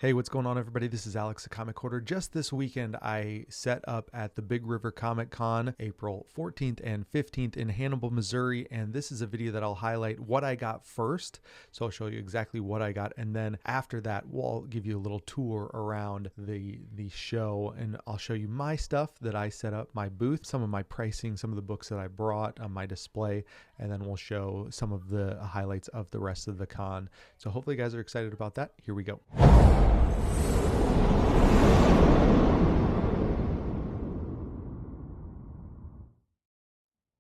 Hey, what's going on, everybody? This is Alex, the Comic Hoarder. Just this weekend, I set up at the Big River Comic Con, April 14th and 15th in Hannibal, Missouri, and this is a video that I'll highlight what I got first. So I'll show you exactly what I got, and then after that, we'll give you a little tour around the show, and I'll show you my stuff that I set up, my booth, some of my pricing, some of the books that I brought on my display, and then we'll show some of the highlights of the rest of the con. So hopefully you guys are excited about that. Here we go.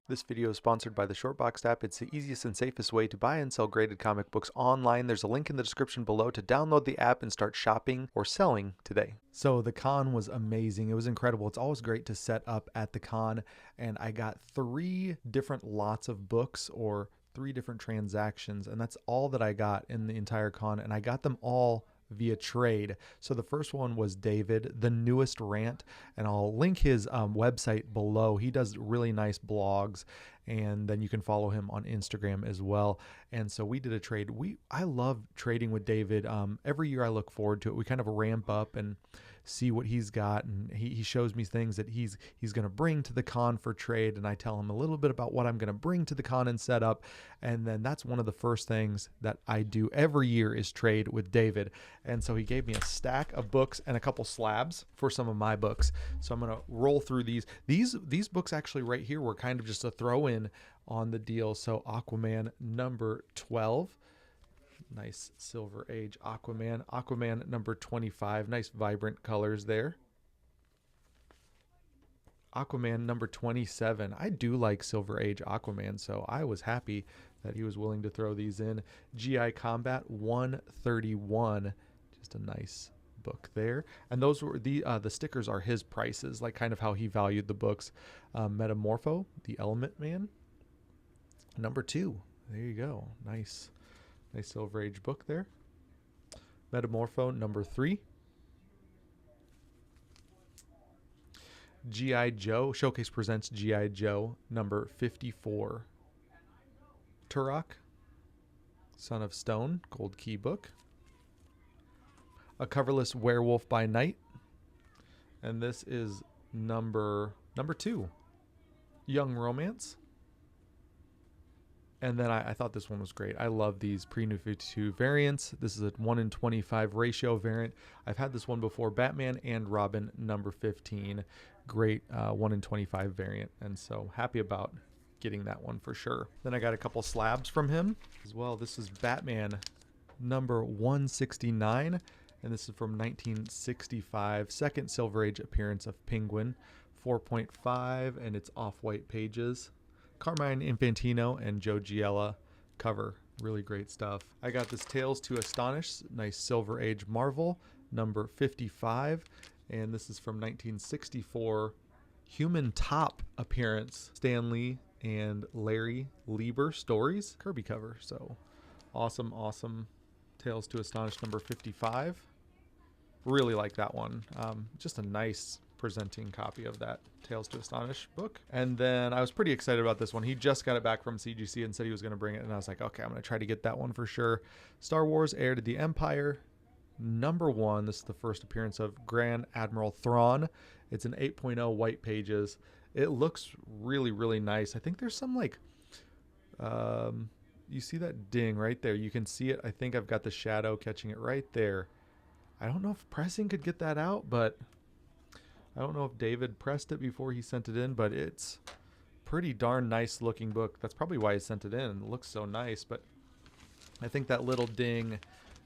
This video is sponsored by the Shortbox app. It's the easiest and safest way to buy and sell graded comic books online. There's a link in the description below to download the app and start shopping or selling today. So the con was amazing. It was incredible. It's always great to set up at the con, and I got 3 different lots of books or 3 different transactions, and that's all that I got in the entire con, and I got them all via trade. So the first one was David, the newest rant, and I'll link his website below. He does really nice blogs, and then you can follow him on Instagram as well. And so we did a trade. I love trading with David. Every year I look forward to it. We kind of ramp up and see what he's got, and he shows me things that he's going to bring to the con for trade, and I tell him a little bit about what I'm going to bring to the con and set up. And then that's one of the first things that I do every year is trade with David. And so he gave me a stack of books and a couple slabs for some of my books. So I'm going to roll through these books actually right here were kind of just a throw in on the deal. So Aquaman number 12, nice Silver Age Aquaman number 25, nice vibrant colors there. Aquaman number 27, I do like Silver Age Aquaman, so I was happy that he was willing to throw these in. GI Combat 131, just a nice book there. And those were the stickers are his prices, like kind of how he valued the books. Metamorpho, the Element Man, number 2, there you go, nice Silver Age book there. Metamorpho number 3. G.I. Joe, Showcase presents G.I. Joe number 54. Turok, Son of Stone, Gold Key book. A Coverless Werewolf by Night. And this is number 2. Young Romance. And then I thought this one was great. I love these pre-New 52 variants. This is a 1-in-25 ratio variant. I've had this one before, Batman and Robin number 15. Great 1-in-25 variant. And so happy about getting that one for sure. Then I got a couple slabs from him as well. This is Batman number 169. And this is from 1965. Second Silver Age appearance of Penguin. 4.5, and it's off-white pages. Carmine Infantino and Joe Giella cover. Really great stuff. I got this Tales to Astonish, nice Silver Age Marvel, number 55. And this is from 1964. Human Top appearance, Stan Lee and Larry Lieber stories. Kirby cover. So awesome. Tales to Astonish number 55. Really like that one. Just a nice presenting copy of that Tales to Astonish book. And then I was pretty excited about this one. He just got it back from CGC and said he was going to bring it, and I was like, okay, I'm going to try to get that one for sure. Star Wars Heir to the Empire number 1. This is the first appearance of Grand Admiral Thrawn. It's an 8.0 white pages. It looks really nice. I think there's some like you see that ding right there, you can see it. I think I've got the shadow catching it right there. I don't know if pressing could get that out, but I don't know if David pressed it before he sent it in, but it's pretty darn nice looking book. That's probably why he sent it in. It looks so nice, but I think that little ding,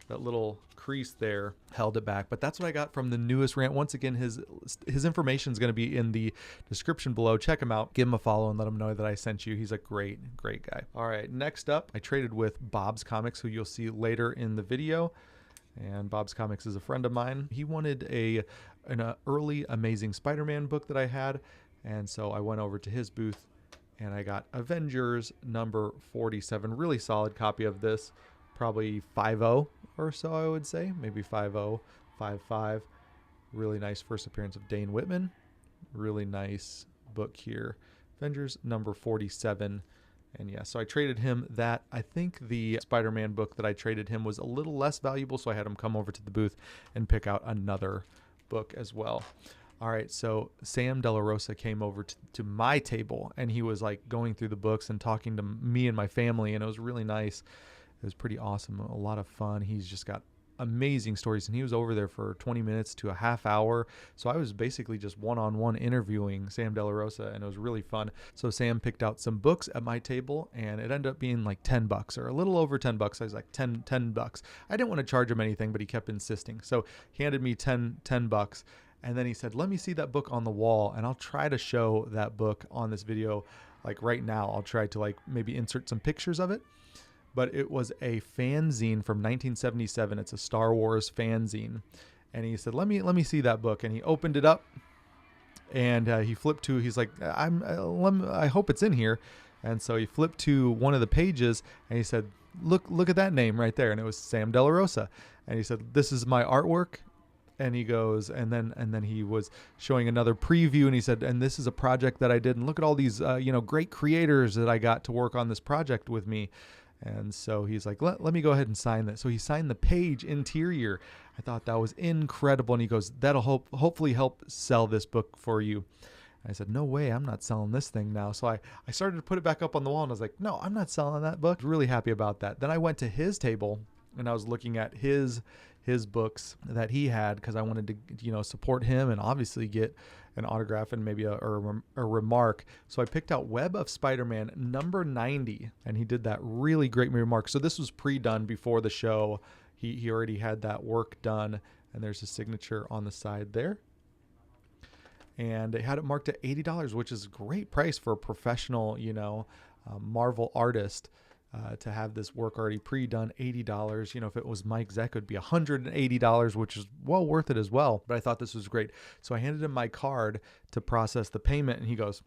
that little crease there held it back. But that's what I got from the newest rant. Once again, his information is going to be in the description below. Check him out. Give him a follow and let him know that I sent you. He's a great guy. All right, next up, I traded with Bob's Comics, who you'll see later in the video. And Bob's Comics is a friend of mine. He wanted an early Amazing Spider-Man book that I had, and so I went over to his booth and I got Avengers number 47. Really solid copy of this, probably 5.0 or so, I would say, maybe 5.0, 5.5. Really nice first appearance of Dane Whitman. Really nice book here. Avengers number 47. And yeah, so I traded him that. I think the Spider-Man book that I traded him was a little less valuable, so I had him come over to the booth and pick out another book as well. All right, so Sam DeLaRosa came over to my table, and he was like going through the books and talking to me and my family, and it was really nice. It was pretty awesome, a lot of fun. He's just got amazing stories, and he was over there for 20 minutes to a half hour. So I was basically just one-on-one interviewing Sam DeLaRosa, and it was really fun. So Sam picked out some books at my table, and it ended up being like $10 or a little over $10. I was like, 10 bucks. I didn't want to charge him anything, but he kept insisting. So he handed me 10 bucks. And then he said, let me see that book on the wall, and I'll try to show that book on this video. Like right now, I'll try to like maybe insert some pictures of it. But it was a fanzine from 1977. It's a Star Wars fanzine. And he said, let me see that book. And he opened it up, and he flipped to, he's like, I hope it's in here. And so he flipped to one of the pages, and he said, look at that name right there. And it was Sam DeLaRosa. And he said, this is my artwork. And he goes, and then he was showing another preview, and he said, and this is a project that I did, and look at all these great creators that I got to work on this project with me. And so he's like, let me go ahead and sign that. So he signed the page interior. I thought that was incredible. And he goes, that'll hopefully help sell this book for you. And I said, no way, I'm not selling this thing now. So I started to put it back up on the wall, and I was like, no, I'm not selling that book. Really happy about that. Then I went to his table, and I was looking at his books that he had, because I wanted to support him and obviously get an autograph and maybe a remark. So I picked out Web of Spider-Man number 90, and he did that really great remark. So this was pre-done before the show. He already had that work done, and there's his signature on the side there. And it had it marked at $80, which is a great price for a professional Marvel artist. To have this work already pre-done, $80. If it was Mike Zeck, it would be $180, which is well worth it as well. But I thought this was great. So I handed him my card to process the payment, and he goes,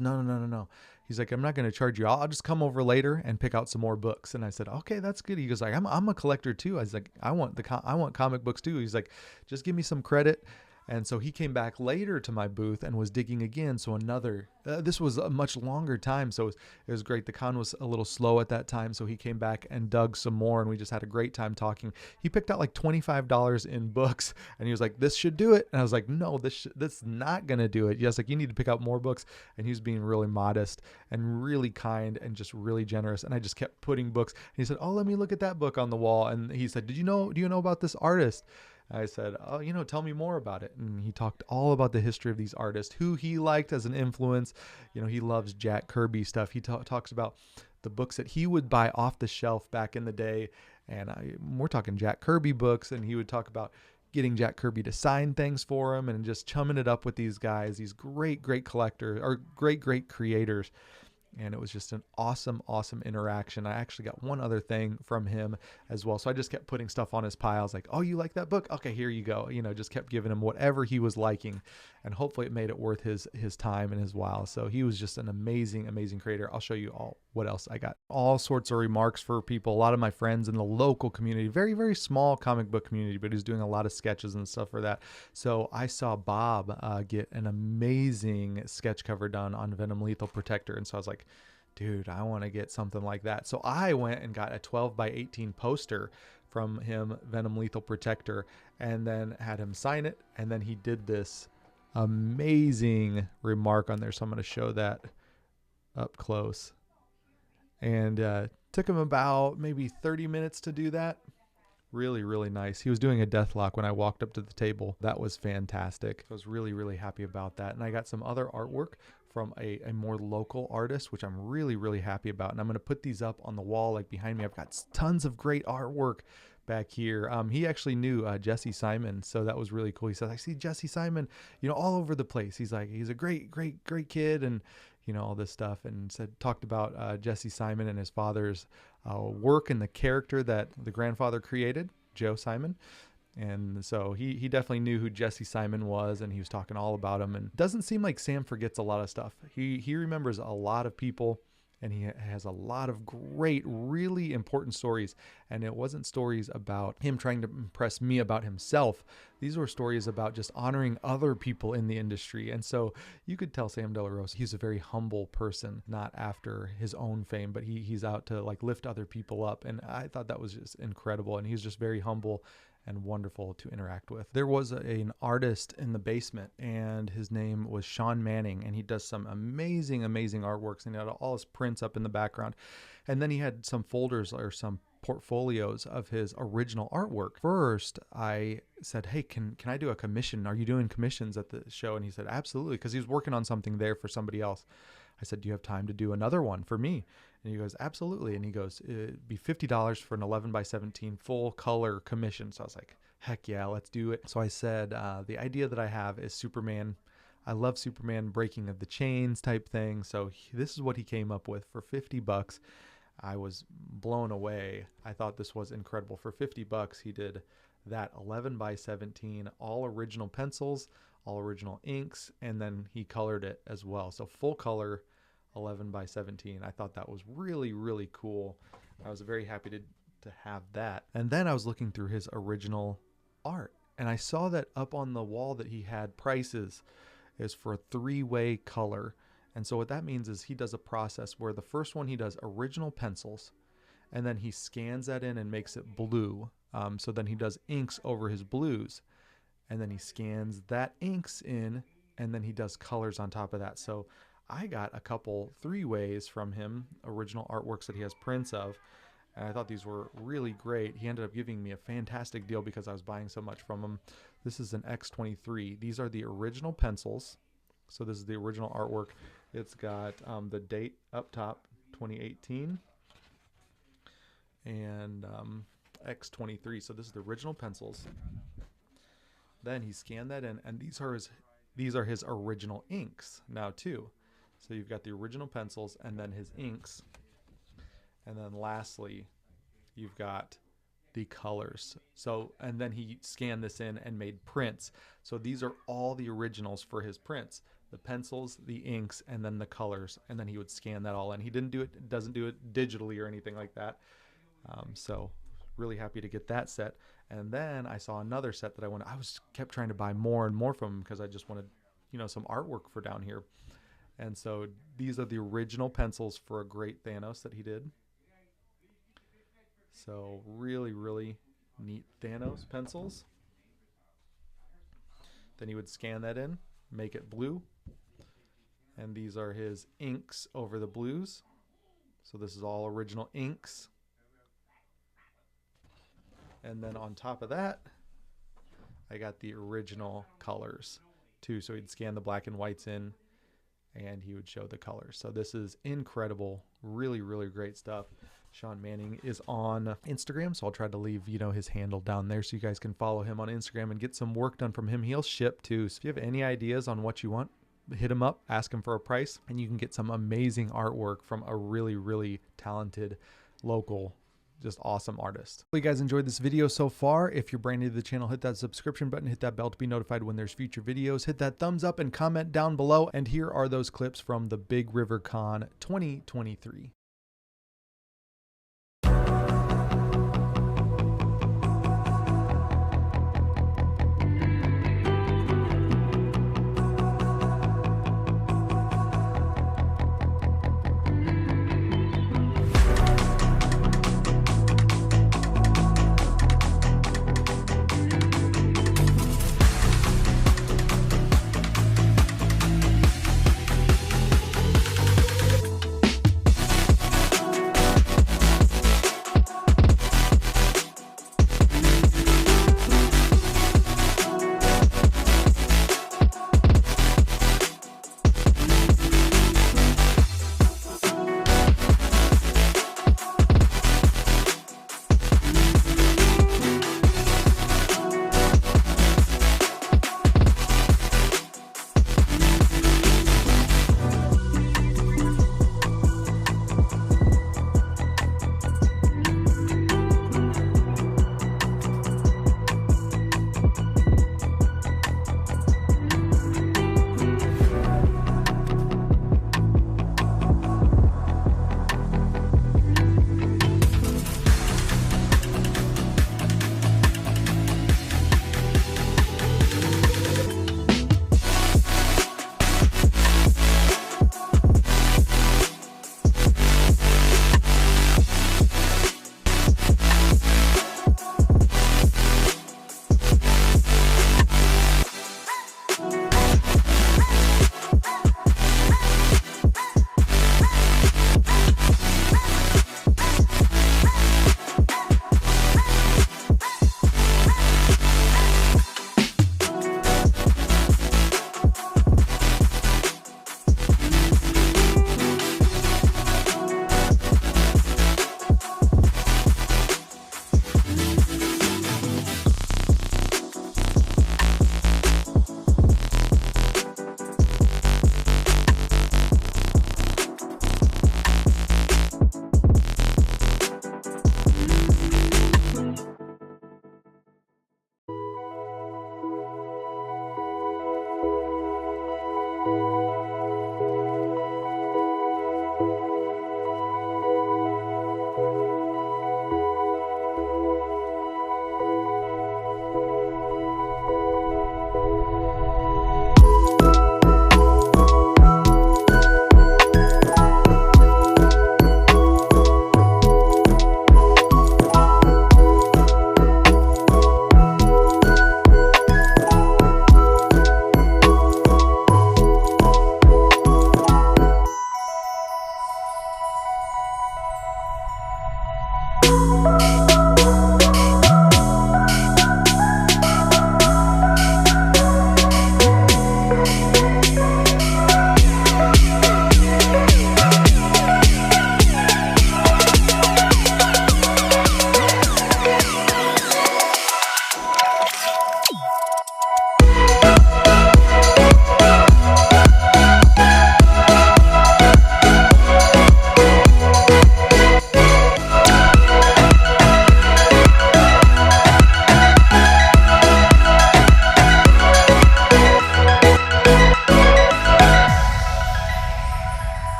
no. He's like, I'm not going to charge you. I'll just come over later and pick out some more books. And I said, okay, that's good. He goes like, I'm a collector too. I was like, I want comic books too. He's like, just give me some credit. And so he came back later to my booth and was digging again. So this was a much longer time. So it was great. The con was a little slow at that time. So he came back and dug some more, and we just had a great time talking. He picked out like $25 in books, and he was like, this should do it. And I was like, no, that's not going to do it. Yes, like, you need to pick out more books. And he was being really modest and really kind and just really generous. And I just kept putting books. And he said, oh, let me look at that book on the wall. And he said, do you know about this artist? I said, oh, tell me more about it. And he talked all about the history of these artists, who he liked as an influence. He loves Jack Kirby stuff. He talks about the books that he would buy off the shelf back in the day. And we're talking Jack Kirby books. And he would talk about getting Jack Kirby to sign things for him and just chumming it up with these guys, these great collectors, or great creators. And it was just an awesome interaction. I actually got one other thing from him as well. So I just kept putting stuff on his pile. I was like, oh, you like that book? Okay, here you go. Just kept giving him whatever he was liking. And hopefully it made it worth his time and his while. So he was just an amazing creator. I'll show you all what else I got. All sorts of remarks for people. A lot of my friends in the local community, very, very small comic book community, but he's doing a lot of sketches and stuff for that. So I saw Bob get an amazing sketch cover done on Venom Lethal Protector. And so I was like, dude, I want to get something like that. So I went and got a 12x18 poster from him, Venom Lethal Protector, and then had him sign it. And then he did this amazing remark on there. So I'm going to show that up close. And took him about maybe 30 minutes to do that. Really nice. He was doing a death lock when I walked up to the table. That was fantastic. I was really happy about that. And I got some other artwork from a more local artist, which I'm really happy about. And I'm going to put these up on the wall, like behind me. I've got tons of great artwork back here. He actually knew Jesse Simon, so that was really cool. He says, I see Jesse Simon, all over the place. He's like, he's a great kid, and all this stuff, and talked about Jesse Simon and his father's work and the character that the grandfather created, Joe Simon. And so he definitely knew who Jesse Simon was, and he was talking all about him. And it doesn't seem like Sam forgets a lot of stuff. He remembers a lot of people, and he has a lot of great, really important stories. And it wasn't stories about him trying to impress me about himself. These were stories about just honoring other people in the industry. And so you could tell Sam DeLaRosa, he's a very humble person, not after his own fame, but he's out to like lift other people up. And I thought that was just incredible. And he's just very humble and wonderful to interact with. There was an artist in the basement, and his name was Sean Manning, and he does some amazing artworks, and he had all his prints up in the background. And then he had some folders or some portfolios of his original artwork. First, I said, hey, can I do a commission? Are you doing commissions at the show? And he said, absolutely, because he was working on something there for somebody else. I said, do you have time to do another one for me? And he goes, absolutely. And he goes, it'd be $50 for an 11x17 full color commission. So I was like, heck yeah, let's do it. So I said, the idea that I have is Superman. I love Superman breaking of the chains type thing. So this is what he came up with for $50. I was blown away. I thought this was incredible. For $50, he did that 11x17, all original pencils, all original inks, and then he colored it as well. So full color 11x17. I thought that was really cool. I was very happy to have that. And then I was looking through his original art, and I saw that up on the wall that he had prices is for a 3-way color. And so what that means is he does a process where the first one he does original pencils, and then he scans that in and makes it blue. So then he does inks over his blues, and then he scans that inks in, and then he does colors on top of that. So I got a couple 3-ways from him, original artworks that he has prints of, and I thought these were really great. He ended up giving me a fantastic deal because I was buying so much from him. This is an X23. These are the original pencils. So this is the original artwork. It's got the date up top, 2018, and X23. So this is the original pencils. Then he scanned that in, and these are his original inks now too. So you've got the original pencils and then his inks. And then lastly, you've got the colors. So, and then he scanned this in and made prints. So these are all the originals for his prints: the pencils, the inks, and then the colors. And then he would scan that all in. He doesn't do it digitally or anything like that. So really happy to get that set. And then I saw another set that I kept trying to buy more and more from him because I just wanted, some artwork for down here. And so these are the original pencils for a great Thanos that he did. So really neat Thanos pencils. Then he would scan that in, make it blue. And these are his inks over the blues. So this is all original inks. And then on top of that, I got the original colors too. So he'd scan the black and whites in, and he would show the colors. So this is incredible. Really great stuff. Sean Manning is on Instagram, so I'll try to leave, his handle down there so you guys can follow him on Instagram and get some work done from him. He'll ship too. So if you have any ideas on what you want, hit him up, ask him for a price, and you can get some amazing artwork from a really talented local, just awesome artist. Hope you guys enjoyed this video so far. If you're brand new to the channel, hit that subscription button, hit that bell to be notified when there's future videos, hit that thumbs up and comment down below. And here are those clips from the Big River Con 2023.